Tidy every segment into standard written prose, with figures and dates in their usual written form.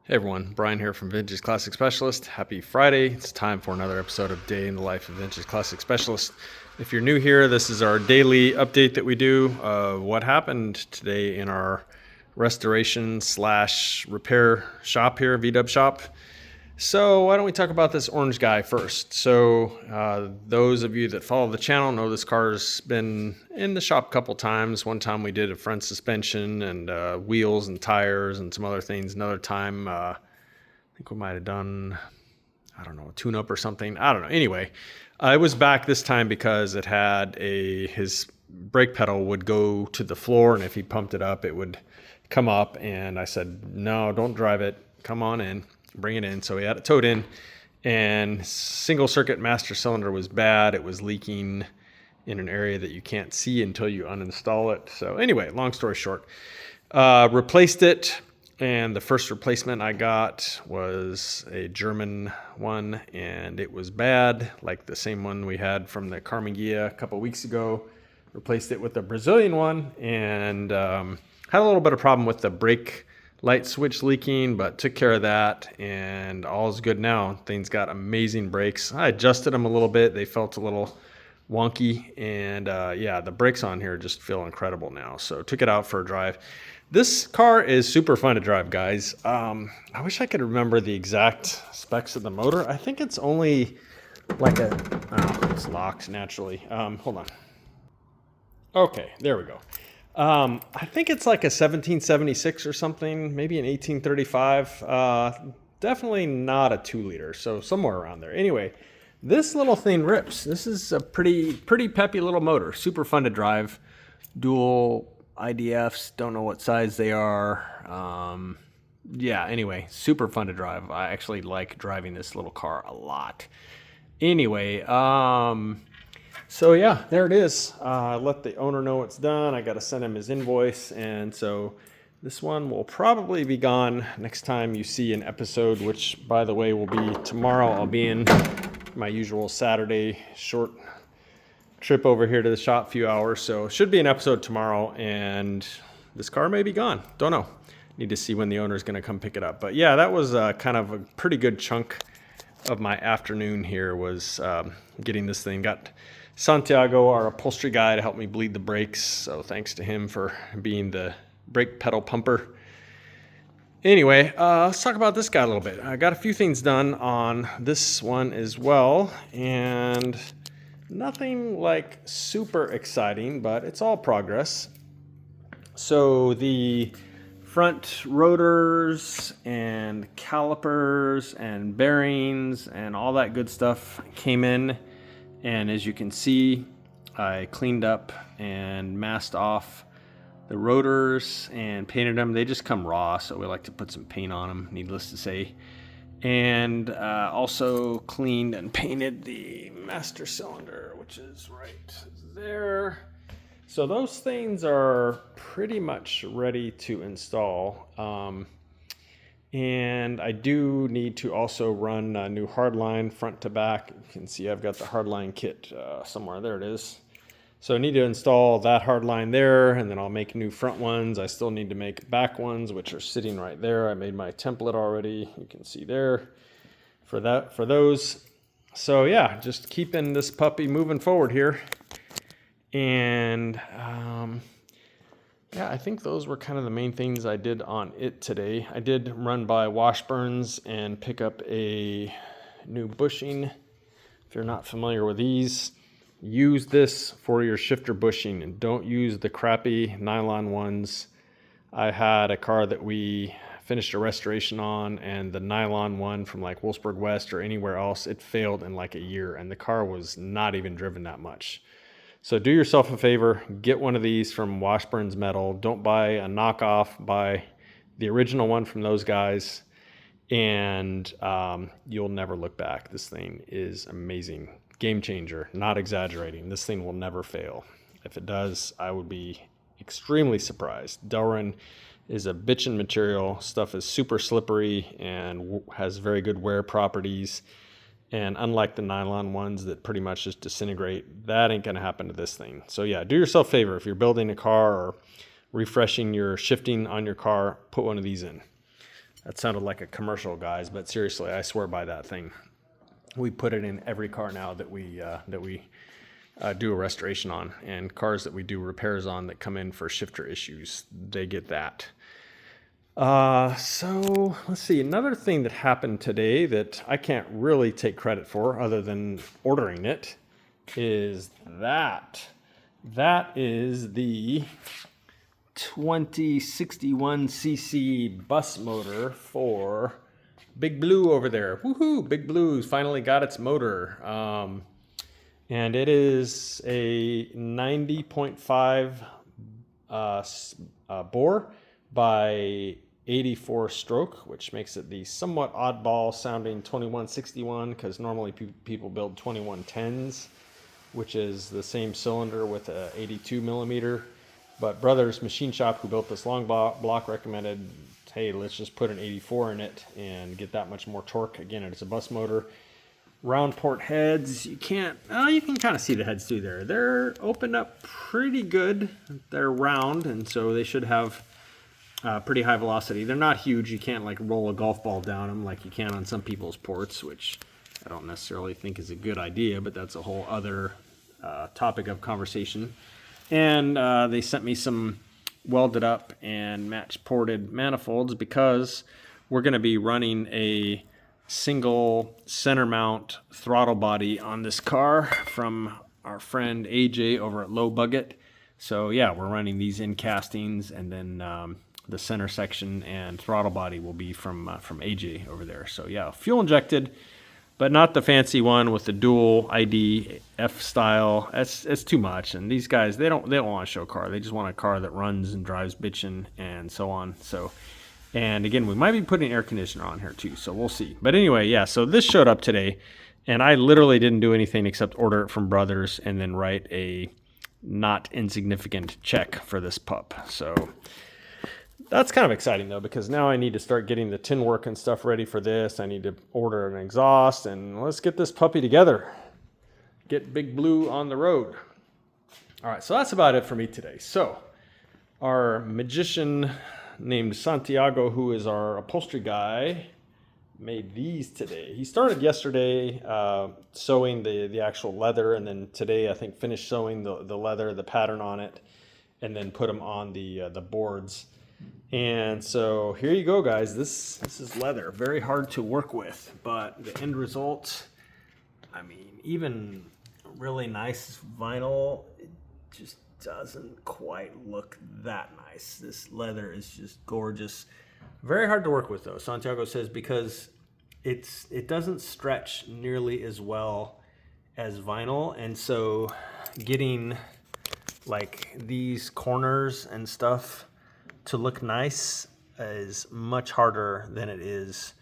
Hey everyone, Brian here from Vintage Classic Specialist. Happy Friday. It's time for another episode of Day in the Life of Vintage Classic Specialist. If you're new here, this is our daily update that we do of what happened today in our restoration slash repair shop here, VW shop. So why don't we talk about this orange guy first? So those of you that follow the channel know this car's been in the shop a couple times. One time we did a front suspension and wheels and tires and some other things. Another time, I think we might have done, I don't know, a tune-up or something. I don't know. Anyway, I was back this time because it had his brake pedal would go to the floor, and if he pumped it up, it would come up. And I said, no, don't drive it. Come on in. Bring it in. So we had it towed in, and single circuit master cylinder was bad. It was leaking in an area that you can't see until you uninstall it. So anyway, long story short, replaced it. And the first replacement I got was a German one, and it was bad, like the same one we had from the Ghia a couple weeks ago. Replaced it with a Brazilian one, and had a little bit of problem with the brake light switch leaking, but took care of that, and all is good now. Things got amazing brakes. I adjusted them a little bit. They felt a little wonky, and yeah, the brakes on here just feel incredible now. So took it out for a drive. This car is super fun to drive, guys. I wish I could remember the exact specs of the motor. I think it's only like it's locked naturally. Hold on. Okay, there we go. I think it's like a 1776 or something, maybe an 1835. Definitely not a 2-liter, so somewhere around there. Anyway, this little thing rips. This is a pretty peppy little motor. Super fun to drive. Dual IDFs, don't know what size they are. Yeah, anyway, super fun to drive. I actually like driving this little car a lot. Anyway, so yeah, there it is. Let the owner know it's done. I got to send him his invoice. And so this one will probably be gone next time you see an episode, which by the way will be tomorrow. I'll be in my usual Saturday short trip over here to the shop, few hours. So should be an episode tomorrow, and this car may be gone. Don't know. Need to see when the owner is going to come pick it up. But yeah, that was kind of a pretty good chunk of my afternoon here was getting this thing. Got Santiago, our upholstery guy, to help me bleed the brakes. So thanks to him for being the brake pedal pumper. Anyway, let's talk about this guy a little bit. I got a few things done on this one as well, and nothing like super exciting, but it's all progress. So the front rotors and calipers and bearings and all that good stuff came in. And as you can see, I cleaned up and masked off the rotors and painted them. They just come raw, so we like to put some paint on them, needless to say. And also cleaned and painted the master cylinder, which is right there. So those things are pretty much ready to install. And I do need to also run a new hardline front to back. You can see I've got the hardline kit somewhere. There it is. So I need to install that hardline there, and then I'll make new front ones. I still need to make back ones, which are sitting right there. I made my template already. You can see there for those. So yeah, just keeping this puppy moving forward here. And yeah, I think those were kind of the main things I did on it today. I did run by Washburns and pick up a new bushing. If you're not familiar with these, use this for your shifter bushing and don't use the crappy nylon ones. I had a car that we finished a restoration on, and the nylon one from like Wolfsburg West or anywhere else, it failed in like a year, and the car was not even driven that much. So do yourself a favor, get one of these from Washburn's Metal. Don't buy a knockoff, buy the original one from those guys, and you'll never look back. This thing is amazing. Game changer, not exaggerating. This thing will never fail. If it does, I would be extremely surprised. Delrin is a bitchin' material. Stuff is super slippery and has very good wear properties. And unlike the nylon ones that pretty much just disintegrate, that ain't gonna happen to this thing. So yeah, do yourself a favor. If you're building a car or refreshing your shifting on your car, put one of these in. That sounded like a commercial, guys, but seriously, I swear by that thing. We put it in every car now that we do a restoration on, and cars that we do repairs on that come in for shifter issues, they get that. So let's see. Another thing that happened today that I can't really take credit for, other than ordering it, is that. That is the 2061cc bus motor for Big Blue over there. Woohoo! Big Blue's finally got its motor. And it is a 90.5 bore by 84 stroke, which makes it the somewhat oddball sounding 2161, because normally people build 2110s, which is the same cylinder with a 82 millimeter. But Brothers Machine Shop, who built this long block, recommended, hey, let's just put an 84 in it and get that much more torque. Again, it's a bus motor. Round port heads, you can kind of see the heads through there. They're opened up pretty good. They're round, and so they should have pretty high velocity. They're not huge. You can't like roll a golf ball down them like you can on some people's ports, which I don't necessarily think is a good idea, but that's a whole other topic of conversation. And they sent me some welded up and match ported manifolds, because we're going to be running a single center mount throttle body on this car from our friend AJ over at Low Bucket. So yeah, we're running these in castings, and then the center section and throttle body will be from AJ over there. So yeah, fuel injected, but not the fancy one with the dual ID F style. It's too much. And these guys, they don't want to show a car. They just want a car that runs and drives bitchin' and so on. So, and again, we might be putting air conditioner on here too, so we'll see. But anyway, yeah, so this showed up today, and I literally didn't do anything except order it from Brothers and then write a not insignificant check for this pup. So that's kind of exciting though, because now I need to start getting the tin work and stuff ready for this. I need to order an exhaust, and let's get this puppy together. Get Big Blue on the road. All right, so that's about it for me today. So our magician named Santiago, who is our upholstery guy, made these today. He started yesterday sewing the actual leather, and then today I think finished sewing the leather, the pattern on it, and then put them on the boards. And so here you go, guys. This is leather. Very hard to work with, but the end result, I mean, even really nice vinyl, it just doesn't quite look that nice. This leather is just gorgeous. Very hard to work with though, Santiago says, because it doesn't stretch nearly as well as vinyl, and so getting like these corners and stuff to look nice is much harder than it is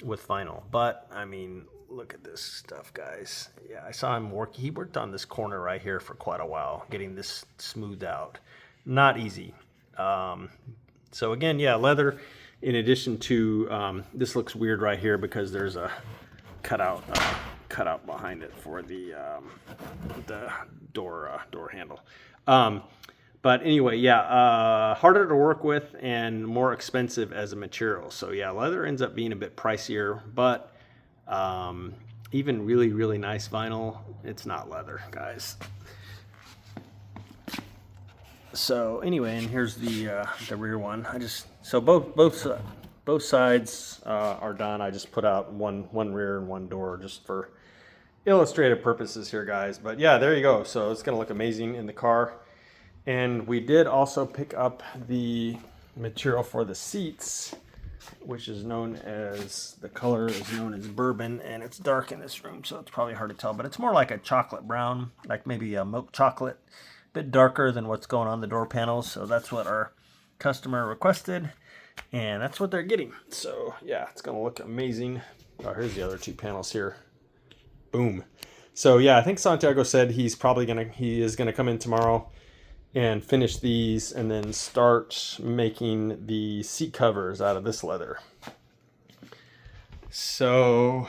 with vinyl. But I mean, look at this stuff, guys. Yeah, I saw him work. He worked on this corner right here for quite a while, getting this smoothed out. Not easy. So again, yeah, leather. In addition to this looks weird right here because there's a cutout behind it for the door handle. But anyway, yeah, harder to work with and more expensive as a material. So yeah, leather ends up being a bit pricier, but even really, really nice vinyl, it's not leather, guys. So anyway, and here's the rear one. So both sides are done. I just put out one rear and one door just for illustrative purposes here, guys. But yeah, there you go. So it's gonna look amazing in the car. And we did also pick up the material for the seats, which is known as, the color is known as bourbon, and it's dark in this room, so it's probably hard to tell, but it's more like a chocolate brown, like maybe a milk chocolate, a bit darker than what's going on the door panels. So that's what our customer requested, and that's what they're getting. So yeah, it's gonna look amazing. Oh, here's the other two panels here. Boom. So yeah, I think Santiago said he is gonna come in tomorrow and finish these and then start making the seat covers out of this leather. So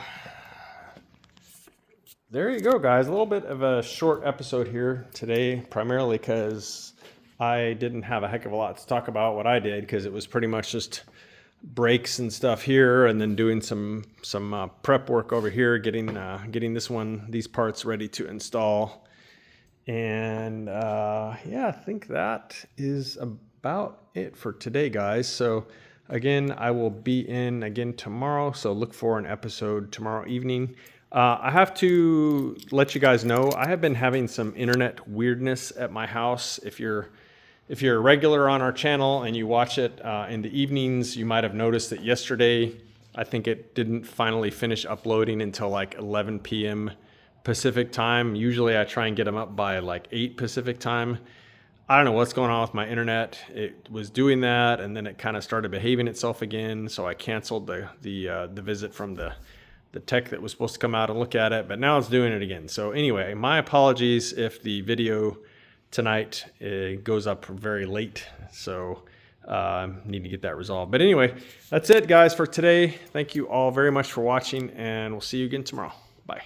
there you go, guys. A little bit of a short episode here today, primarily because I didn't have a heck of a lot to talk about what I did, because it was pretty much just brakes and stuff here, and then doing some prep work over here, getting these parts ready to install. And yeah, I think that is about it for today, guys. So again, I will be in again tomorrow, so look for an episode tomorrow evening. I have to let you guys know, I have been having some internet weirdness at my house. If you're a regular on our channel and you watch it in the evenings, you might have noticed that yesterday, I think it didn't finally finish uploading until like 11 p.m. Pacific time. Usually I try and get them up by like 8 Pacific time. I don't know what's going on with my internet. It was doing that, and then it kind of started behaving itself again. So I canceled the visit from the tech that was supposed to come out and look at it, but now it's doing it again. So anyway, my apologies if the video tonight goes up very late. So need to get that resolved. But anyway, that's it, guys, for today. Thank you all very much for watching, and we'll see you again tomorrow. Bye.